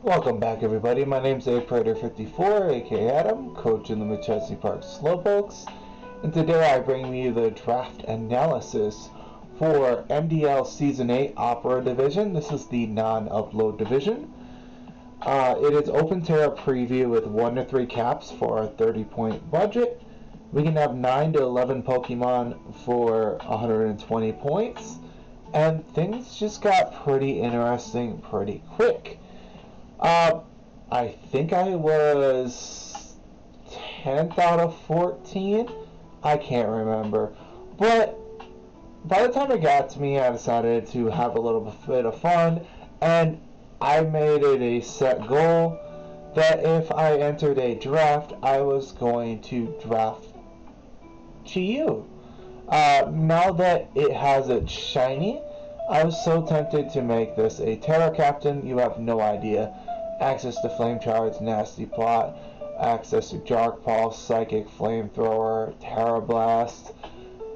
Welcome back, everybody. My name's Prater54, aka Adam, coach in the McChesney Park Slowpokes, and today I bring you the draft analysis for MDL Season 8 Opera Division. This is the non-upload division. It is open tier preview with 1 to 3 caps for a 30-point budget. We can have 9 to 11 Pokemon for 120 points, and things just got pretty interesting pretty quick. I think I was 10th out of 14. I can't remember. But by the time it got to me, I decided to have a little bit of fun. And I made it a set goal that if I entered a draft, I was going to draft Chiyu. Now that it has its shiny, I was so tempted to make this a Terra Captain, you have no idea. Access to Flame Charge, Nasty Plot, access to Dark Pulse, Psychic Flamethrower, Terra Blast,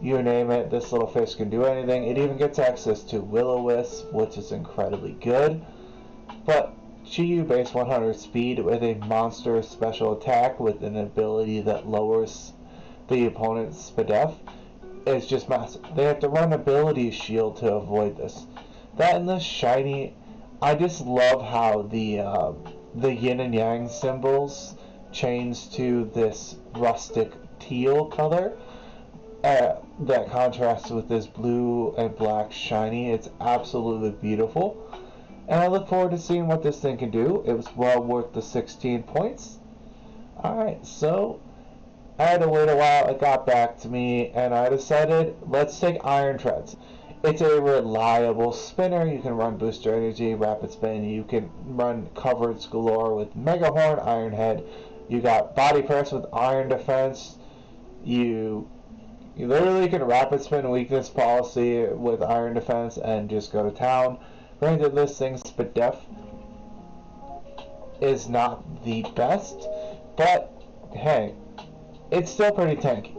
you name it, this little fish can do anything. It even gets access to Will-O-Wisp, which is incredibly good. But Chiyu base 100 speed with a monster special attack with an ability that lowers the opponent's SPDF is just massive. They have to run ability shield to avoid this. That and this shiny, I just love how the yin and yang symbols change to this rustic teal color that contrasts with this blue and black shiny. It's absolutely beautiful, and I look forward to seeing what this thing can do. It was well worth the 16 points. Alright, so I had to wait a while. It got back to me, and I decided, let's take Iron Treads. It's a reliable spinner. You can run Booster Energy, Rapid Spin. You can run Coverage Galore with Mega Horn, Iron Head. You got Body Press with Iron Defense. You literally can Rapid Spin Weakness Policy with Iron Defense and just go to town. Granted, this thing's SPDF is not the best, but hey, it's still pretty tanky.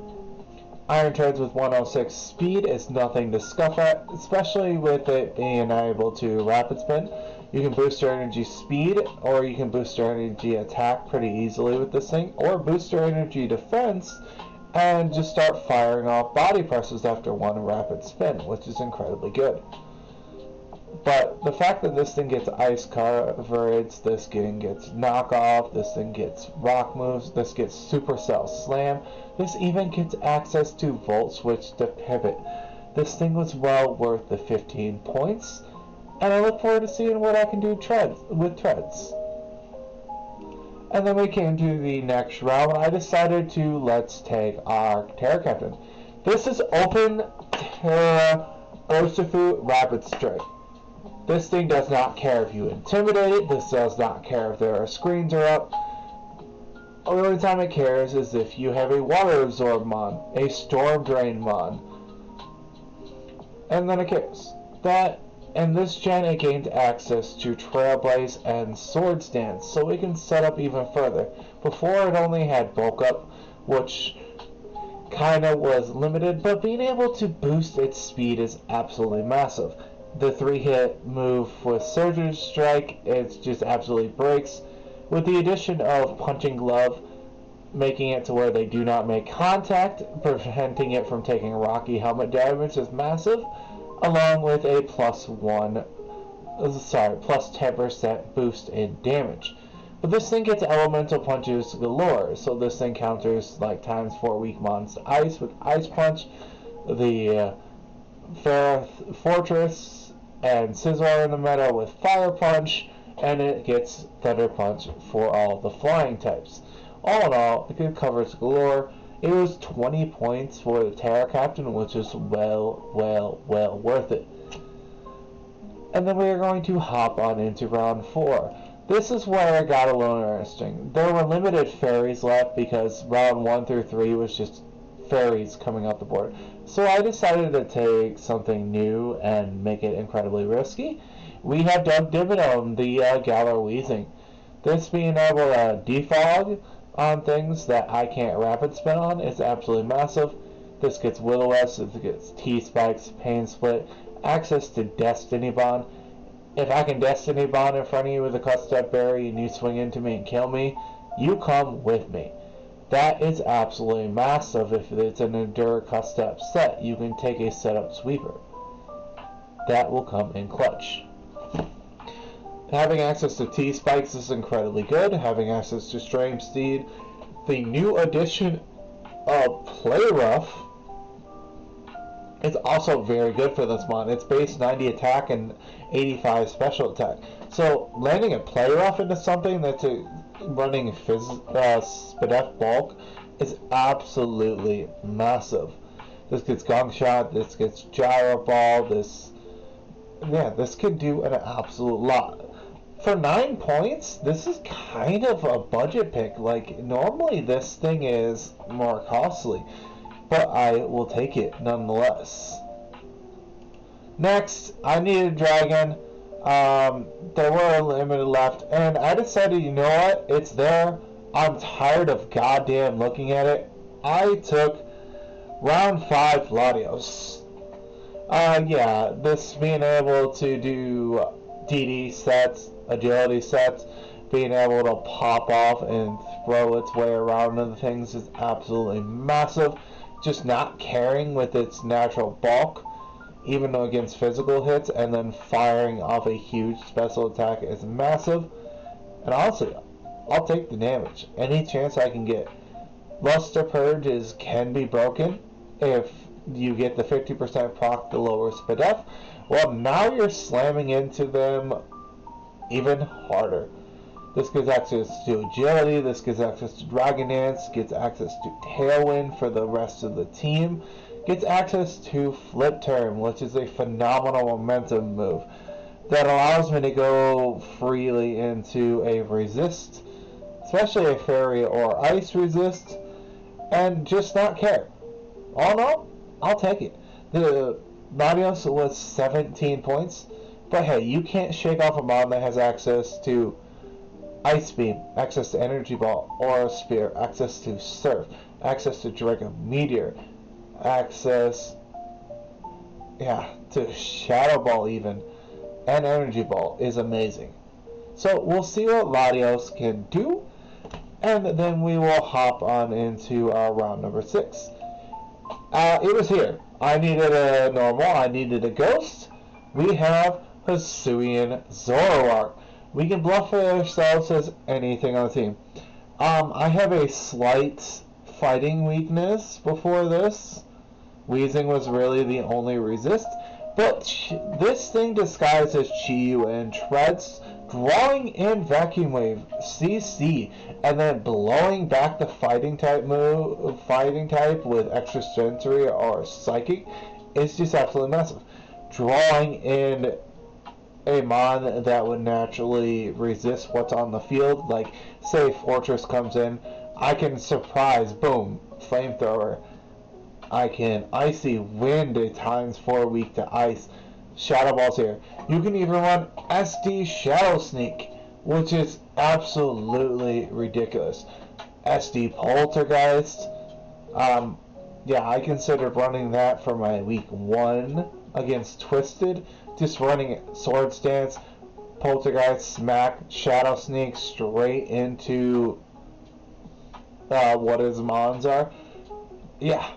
Iron Treads with 106 speed is nothing to scuff at, especially with it being able to Rapid Spin. You can boost your energy speed, or you can boost your energy attack pretty easily with this thing, or boost your energy defense and just start firing off body presses after one Rapid Spin, which is incredibly good. But the fact that this thing gets ice coverage, this thing gets knockoff, this thing gets rock moves, this gets supercell slam, this even gets access to Volt Switch to pivot. This thing was well worth the 15 points, and I look forward to seeing what I can do with Treads. And then we came to the next round. I decided to let's take our Terra Captain. This is Open Terra Urshifu Rapid Strike. This thing does not care if you intimidate it. This does not care if their screens are up. The only time it cares is if you have a Water Absorb Mon, a Storm Drain Mon. And then it cares. That, and this gen it gained access to Trailblaze and Swords Dance, so we can set up even further. Before it only had Bulk Up, which kinda was limited, but being able to boost its speed is absolutely massive. The 3-hit move with Surgery Strike, it just absolutely breaks. With the addition of Punching Glove, making it to where they do not make contact, preventing it from taking Rocky Helmet damage is massive, along with a plus 10% boost in damage. But this thing gets Elemental Punches galore, so this thing counters like times 4 weak mons to Ice with Ice Punch, the Fortress and Scizor in the meta with Fire Punch, and it gets Thunder Punch for all the flying types. All in all, it could coverage galore. It was 20 points for the Terra Captain, which is well worth it. And then we are going to hop on into round 4. This is where it got a little interesting. There were limited fairies left because round 1 through 3 was just fairies coming out the board. So I decided to take something new and make it incredibly risky. We have Doug Dimmadome, the Galar Weezing. This being able to defog on things that I can't Rapid Spin on is absolutely massive. This gets Will-O-Wisp, it gets T-Spikes, Pain Split, access to Destiny Bond, If I can Destiny Bond in front of you with a cut step berry and you swing into me and kill me, you come with me. That is absolutely massive. If it's an Endure cut step set, you can take a setup sweeper. That will come in clutch. Having access to T-Spikes is incredibly good. Having access to Stream Steed. The new addition of Play Rough is also very good for this mod. It's base 90 attack and 85 special attack. So landing a Play Rough into something that's running SPDF bulk is absolutely massive. This gets Gong Shot, this gets Gyro Ball, this can do an absolute lot. For 9 points, this is kind of a budget pick. Like, normally this thing is more costly, but I will take it nonetheless. Next, I needed a dragon. There were limited left, and I decided, you know what? It's there. I'm tired of goddamn looking at it. I took round 5 Latios. This being able to do DD sets, agility sets, being able to pop off and throw its way around into things is absolutely massive. Just not caring with its natural bulk, even though against physical hits, and then firing off a huge special attack is massive. And honestly, I'll take the damage any chance I can get. Luster Purge can be broken if you get the 50% proc to lower SPDF. Well, now you're slamming into them even harder. This gives access to agility, this gives access to Dragon Dance, gets access to Tailwind for the rest of the team, gets access to Flip Turn, which is a phenomenal momentum move that allows me to go freely into a resist, especially a fairy or ice resist, and just not care. All in all, I'll take it. The Latios was 17 points, but hey, you can't shake off a mod that has access to Ice Beam, access to Energy Ball, Aura Spear, access to Surf, access to Dragon Meteor, access to Shadow Ball even, and Energy Ball is amazing. So we'll see what Latios can do, and then we will hop on into round number 6. It was here. I needed a normal, I needed a ghost. We have Hisuian Zoroark. We can bluff ourselves as anything on the team. I have a slight fighting weakness before this. Wheezing was really the only resist. But this thing disguised as Chi-Yu and Treads, drawing in Vacuum Wave, CC, and then blowing back the fighting type with extra sensory or psychic is just absolutely massive. Drawing in a mon that would naturally resist what's on the field, like say Fortress comes in, I can surprise, boom, flamethrower. I can Icy Wind a ×4 weak to ice. Shadow Ball's here. You can even run SD Shadow Sneak, which is absolutely ridiculous. SD Poltergeist. I considered running that for my week 1 against Twisted. Just running Sword Stance, Poltergeist, Smack, Shadow Sneak straight into what his mons are. Yeah,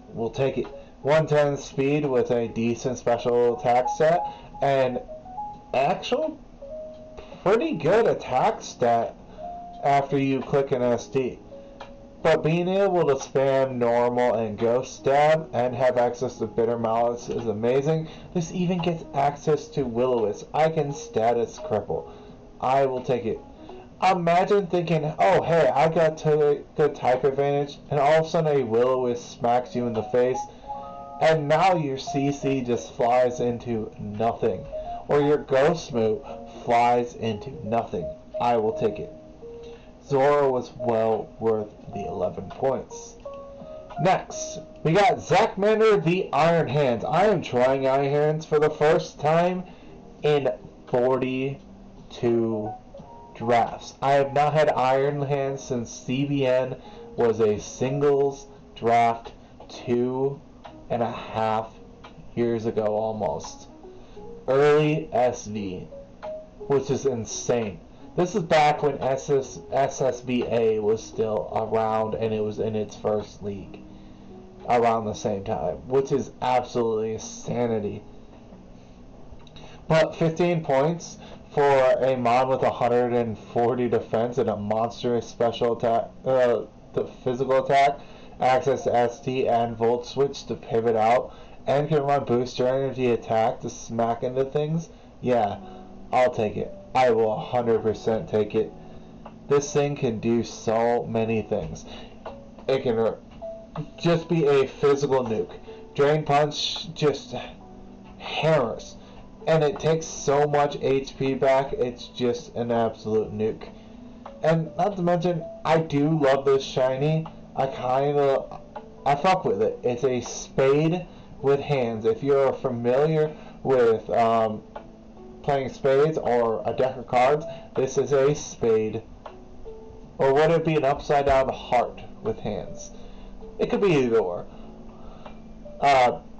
we'll take it. 110 speed with a decent special attack set, and actual pretty good attack stat after you click an SD. But being able to spam normal and ghost stab and have access to Bitter Malice is amazing. This even gets access to Will-O-Wisp. I can status cripple. I will take it. Imagine thinking, oh hey, I got the type advantage, and all of a sudden a Will-O-Wisp smacks you in the face, and now your CC just flies into nothing. Or your ghost move flies into nothing. I will take it. Zora was well worth the 11 points. Next, we got Zachmander the Iron Hands. I am trying Iron Hands for the first time in 42 drafts. I have not had Iron Hands since CBN was a singles draft 2.5 years ago almost. Early SV. which is insane. This is back when SSBA was still around and it was in its first league around the same time, which is absolutely insanity. But 15 points for a mod with 140 defense and a monstrous special attack, the physical attack, access to ST and Volt Switch to pivot out, and can run booster energy attack to smack into things. Yeah, I'll take it. I will 100% take it. This thing can do so many things. It can just be a physical nuke. Drain Punch just hammers. And it takes so much HP back, it's just an absolute nuke. And not to mention, I do love this shiny. I fuck with it. It's a spade with hands. If you're familiar with playing spades or a deck of cards, this is a spade. Or would it be an upside down heart with hands? It could be either or.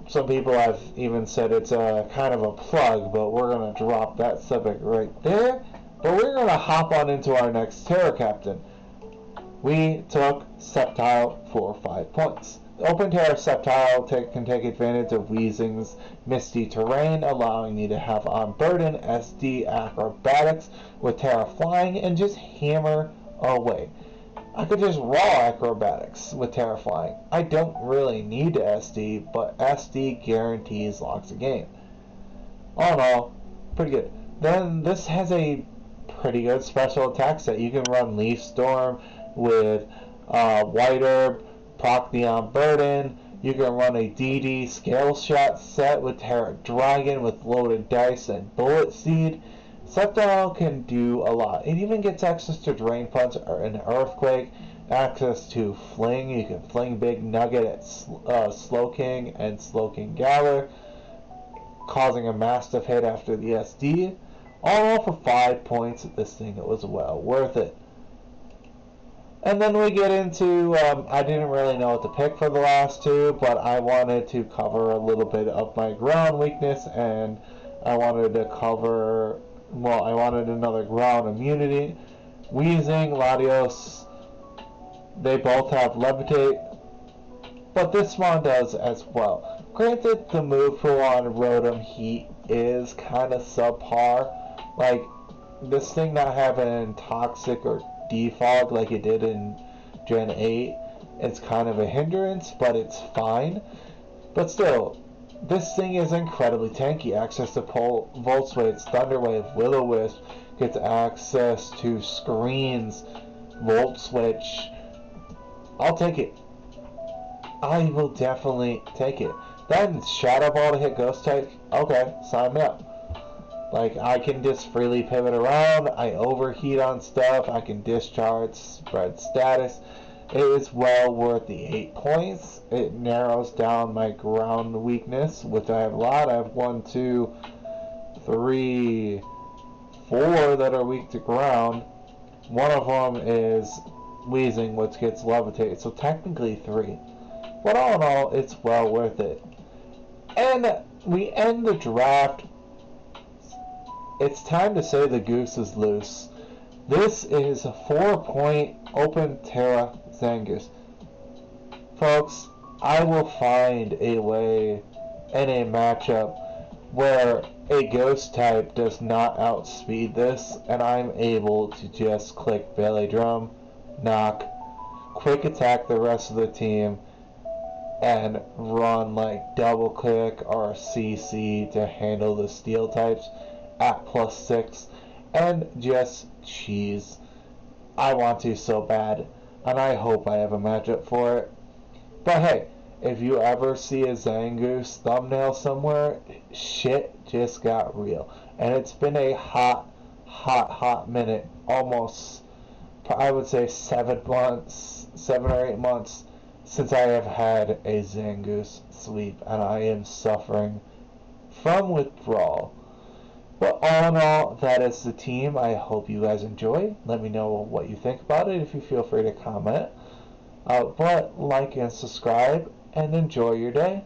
Some people have even said it's a kind of a plug, but we're going to drop that subject right there. But we're going to hop on into our next Terror Captain. We took Sceptile for 5 points. Open Terror Sceptile can take advantage of Weezing's Misty Terrain, allowing you to have on Burden, SD, Acrobatics with Terra Flying, and just hammer away. I could just raw Acrobatics with Terra Flying. I don't really need SD, but SD guarantees locks a game. All in all, pretty good. Then this has a pretty good special attack set. You can run Leaf Storm with White Herb, proc the on Burden. You can run a DD Scale Shot set with Terra Dragon with Loaded Dice and Bullet Seed. Sceptile can do a lot. It even gets access to Drain Punch and Earthquake, access to Fling. You can fling Big Nugget at Slowking and Slowking Galler, causing a massive hit after the SD. All for 5 points at this thing. It was well worth it. And then we get into, I didn't really know what to pick for the last two, but I wanted to cover a little bit of my ground weakness, and I wanted to cover, well, I wanted another ground immunity. Weezing, Latios, they both have Levitate, but this one does as well. Granted, the move pool on Rotom Heat is kind of subpar. Like, this thing not having Toxic or Defog like it did in Gen 8, it's kind of a hindrance, but it's fine. But still, this thing is incredibly tanky. Access to Volt Switch, Thunder Wave, Will-O-Wisp, gets access to Screens, Volt Switch. I'll take it. I will definitely take it. Then Shadow Ball to hit Ghost type. Okay, sign me up. Like, I can just freely pivot around. I overheat on stuff. I can discharge, spread status. It is well worth the 8 points. It narrows down my ground weakness, which I have a lot. I have 1, 2, 3, 4 that are weak to ground. One of them is Weezing, which gets Levitate. So technically 3. But all in all, it's well worth it. And we end the draft. It's time to say the goose is loose. This is a 4-point Open Terra Zangoose. Folks, I will find a way in a matchup where a ghost type does not outspeed this, and I'm able to just click Belly Drum, knock, quick attack the rest of the team, and run like double click or CC to handle the steel types at +6 and just cheese. I want to so bad, and I hope I have a matchup for it. But hey, if you ever see a Zangoose thumbnail somewhere, shit just got real. And it's been a hot minute, almost, I would say 7 or 8 months since I have had a Zangoose sweep, and I am suffering from withdrawal. But all in all, that is the team. I hope you guys enjoy. Let me know what you think about it if you feel free to comment. But like and subscribe, and enjoy your day.